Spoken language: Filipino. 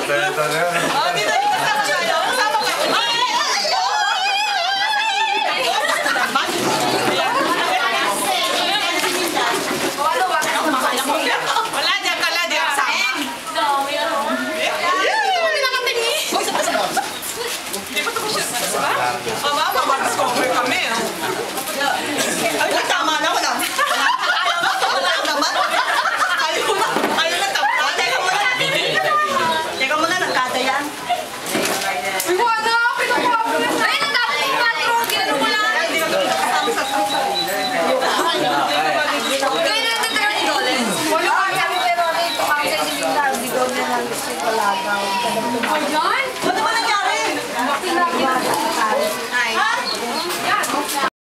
Ito na. Oh, dito, kasama kayo. Kasama kayo. Wala dyan, kala dyan. Saan? Di ba ito ko siya? Diba? Mabag-discover kami. Ay, tama na ko lang. Wala naman. Ayaw na tapos. Teka muna, nagkata yan. Uy, wala! Pinukuha mo na! Ay, nagkata yung patro! Gano'n mo lang! Hindi ko kasama sa Kaya na nagkaroon ni Dolen? Wala ka kami pero ito kami sa Silinda. Hindi ko na lang gusto yung palagaw. Ayan! Ano ba nangyari?